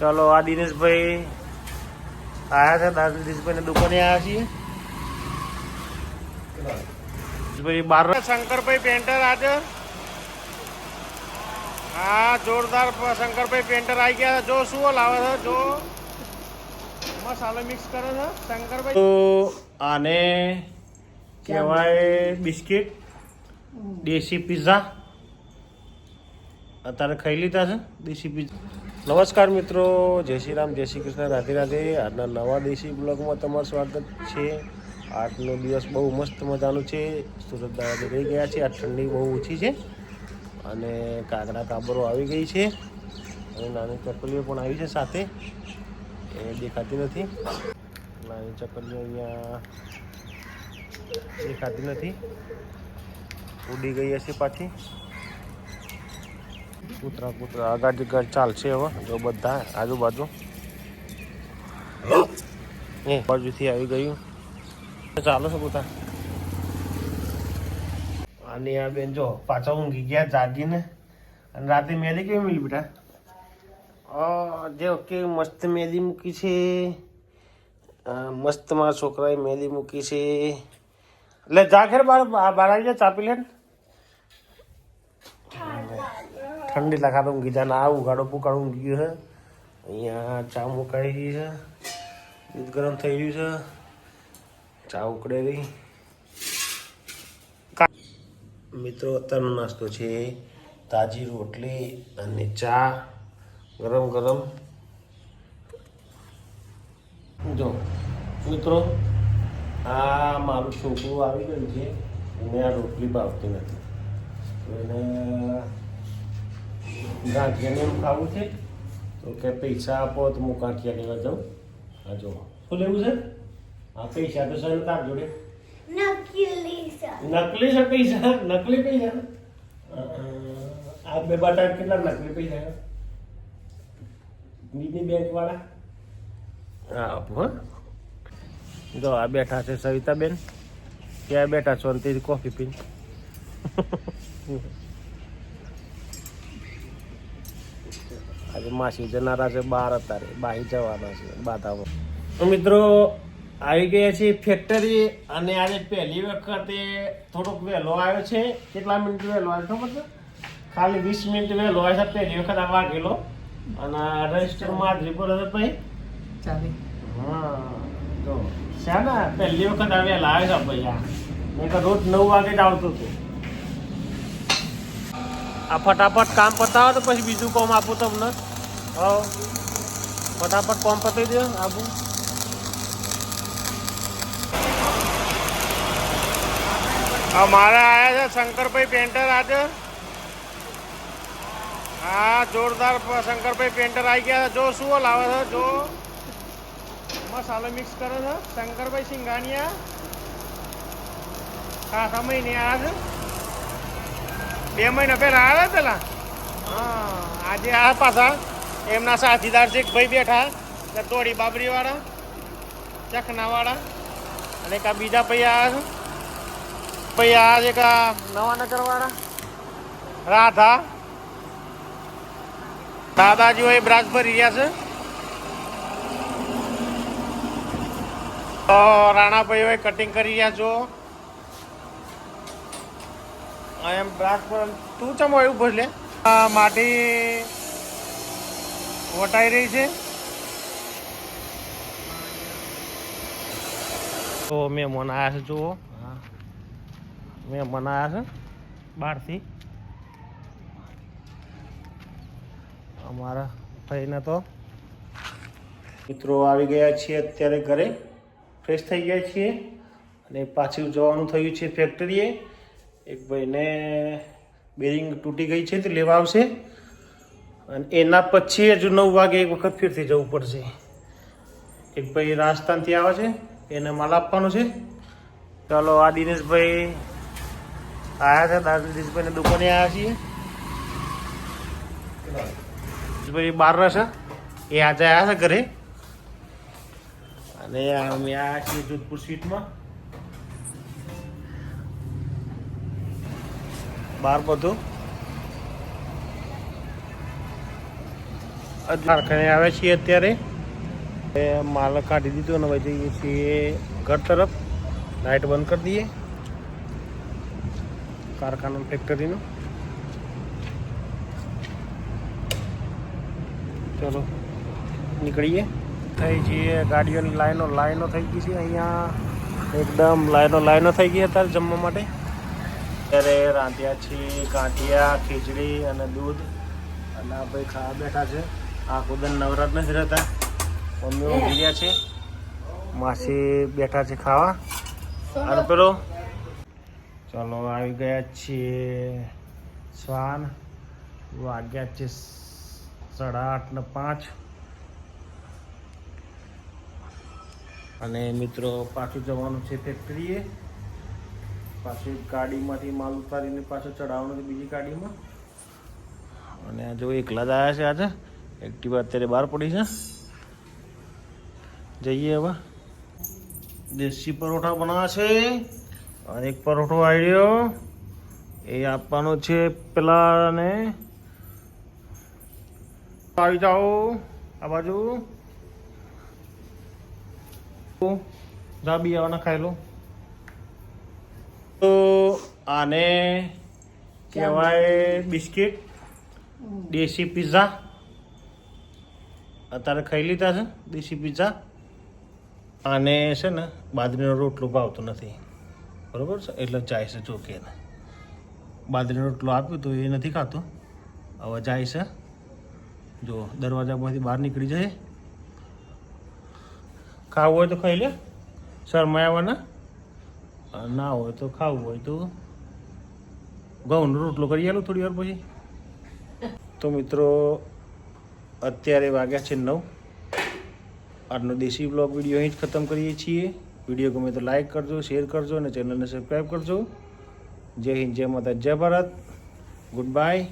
ચાલો આ દિનેશભાઈ આવ્યા છે, દિનેશભાઈ દુકાને આવ્યા છીએ. બાર શંકરભાઈ પેન્ટર આજે હા જોરદાર શંકરભાઈ પેન્ટર આવી ગયા. જો શું લાવે છે, જો મસાલો મિક્સ કરે છે શંકરભાઈ. તો આને કહેવાય બિસ્કિટ દેશી પિઝા. અત્યારે ખાઈ લીધા છે દેશી પિઝા. નમસ્કાર મિત્રો, જય શ્રી રામ, જય શ્રી કૃષ્ણ, રાધે રાધે. આજના નવા દેશી બ્લોગમાં તમારું સ્વાગત છે. આજનો દિવસ બહુ મસ્ત મજાનું છે. સુરત દાદા રહી ગયા છે. આ ઠંડી બહુ ઓછી છે અને કાગડા કાબરો આવી ગઈ છે અને નાની ચકલીઓ પણ આવી છે સાથે. એ દેખાતી નથી. નાની ચકલીઓ અહીંયા દેખાતી નથી, ઉડી ગઈ હશે પાછી. કૂતરા આગળ ચાલશે હવે. જો બધા આજુબાજુ એ બાજુથી આવી ગયું. ચાલો છે કૂતરા. અને આ બેન જો પાછા ઊંઘી ગયા જાગીને. અને રાતે મેદી કેવી મિલી બેટા? જે કે મસ્ત મેદી મૂકી છે. મસ્ત મારા છોકરાએ મેદી મૂકી છે. એટલે જાગેર બાર આવી જાય, ચાપી લે. ઠંડી લાગે તો ઊંઘી જાય. આ ઉઘાડો પુકાડો ઊંઘી ગયો છે. અહીંયા ચા મુકાઈ ગઈ છે, દૂધ ગરમ થઈ રહ્યું છે, ચા ઉકળે રહી. મિત્રો અત્યારનો નાસ્તો છે તાજી રોટલી અને ચા ગરમ ગરમ. જો મિત્રો, આ મારું છોકરું આવી ગયું છે. એને આ રોટલી ભાવતી નથી, તો એને ગાંઠિયાને એમ ખાવું છે. તો કે પૈસા આપો તો હું ગાંઠિયા લેવા જાઉં. હા જો શું લેવું છે? આ પૈસા તો સર તાર જોડે નકલી છે પૈસા. નકલી પૈસા આ બે બટાકા કેટલા નકલી પૈસા? બીજી બેંક વાળા હા આપો. હા જો આ બેઠા છે સવિતાબેન, ત્યાં બેઠા છો અને તેથી કોફી પીને. આજે માસી જનારા છે બહાર, અત્યારે બાહી જવાના છે બાધામાં. તો મિત્રો આવી ગયા છે ફેક્ટરી. અને આજે પહેલી વખતે થોડોક વહેલો આવ્યો છે. કેટલા મિનિટ વહેલો આવ્યો ખબર છે? ખાલી 20 મિનિટ વહેલો આવ્યો છે. પહેલી વખત આ વાગેલો. અને રજિસ્ટરમાં હાજરી પર હતો ભાઈ ચાલી. હા તો શાના પહેલી વખત આ વહેલા આવ્યો છે ભાઈ. મેં તો રોજ 9 વાગે જ આવતો હતો. આ ફટાફટ કામ પતાવો તો પછી બીજું કામ આપું તમને. હા ફટાફટ કામ પતાવી દો આપું. અમારા આવ્યા છે શંકરભાઈ પેન્ટર આજે. હા જોરદાર શંકરભાઈ પેન્ટર આવી ગયા છે. જો શું લાવે છે, જો મસાલો મિક્સ કરે છે શંકરભાઈ સિંઘાનિયા. હા સમય નહીં આવ્યા છે, 2 મહિના પહેલા આવ્યા પેલા. હા આજે આ પાછા એમના સાથીદાર છે ભાઈ બેઠા, તોડી બાબરી વાળા, ચખના વાળા. અને એક આ બીજા ભાઈ આવ્યા છે. ભાઈ આ એક નવા નગર વાળા રાધા દાદાજી હોય બ્રાસ ભરી રહ્યા છે. તો રાણાભાઈ હોય કટિંગ કરી રહ્યા છો. એમ બ્રાસ પર તું ચમ એવું ભલે માટી વટાઈ રહી છે. તો મહેમાન આવ્યા છે. જુઓ મહેમાન આવ્યા છે બહારથી. અમારા ભાઈના તો મિત્રો આવી ગયા છીએ અત્યારે ઘરે. ફ્રેશ થઈ ગયા છીએ અને પાછું જવાનું થયું છે ફેક્ટરીએ. એક ભાઈને બેરિંગ તૂટી ગઈ છે તો લેવા આવશે. અને એના પછી હજુ 9 વાગે એક વખત ફરીથી જવું પડશે. એક ભાઈ રાજસ્થાનથી આવે છે, એને માલ આપવાનો છે. ચાલો આ દિનેશભાઈ આવ્યા છે. દિનેશભાઈને દુકાને આવ્યા છીએ. દિનેશભાઈ બહાર રહેશે, એ આજે આવ્યા છે ઘરે. અને અમે આવ્યા છીએ જોધપુર સ્વીટમાં. બહાર બધું કારખાને આવ્યા છીએ અત્યારે માલ કાઢી દીધો અને હવે જઈએ છીએ ઘર તરફ. લાઇટ બંધ કરી દઈએ કારખાના ફેક્ટરીનું. ચલો નીકળીએ. થઈ જઈએ ગાડીઓની લાઈનો થઈ ગઈ છે અહીંયા. એકદમ લાઈનો થઈ ગઈ અત્યારે જમવા માટે. અત્યારે રાંધ્યા છીએ ગાંઠિયા, ખીચડી અને દૂધ અને આ ભાઈ ખાવા બેઠા છે. આખો દિન નવરાત નથી રહેતા. મમ્મી ઊંઘી રહ્યા છે, માસી બેઠા છે ખાવા. અને પેલો ચલો આવી ગયા છીએ શ્વાન. વાગ્યા છે 8:30 ને 5. અને મિત્રો પાછું જવાનું છે ફેક્ટરીએ. પાછું ગાડીમાંથી માલ ઉતારીને પાછું ચડાવવાનું છે બીજી ગાડીમાં. અને જો એકલા જ આવ્યા છે આજે. એક્ટિવા અત્યારે બહાર પડી છે. જઈએ હવે. દેશી પરોઠા બનાવ્યા છે અને એક પરોઠો આવ્યો એ આપવાનો છે પેલાને. આવી જાઓ આ બાજુ. જા બી આવવાના ખાઈ લો. તો આને કહેવાય બિસ્કિટ. દેશી પિઝા અત્યારે ખાઈ લીધા છે. દેશી પિઝા. આને છે ને બાજરીનો રોટલો ભાવતો નથી, બરાબર છે, એટલે જાય છે ચોકે. બાજરીનો રોટલો આપ્યો તો એ નથી ખાતો. હવે જાય છે. જો દરવાજામાંથી બહાર નીકળી જાય. ખાવું હોય તો ખાઈ લે, શરમાય આવવાના. ના હોય તો ખાવું હોય તો ઘઉંનો રોટલો કરી આલો થોડી વાર પછી. તો મિત્રો અત્યારે વાગ્યા છે 9. આજનો દેશી બ્લોગ વિડીયો અહીં જ ખતમ કરીએ છીએ. વિડીયો ગમે તો લાઈક કરજો, શેર કરજો અને ચેનલને સબસ્ક્રાઈબ કરજો. જય હિન્દ, જય માતા, જય ભારત. Good bye.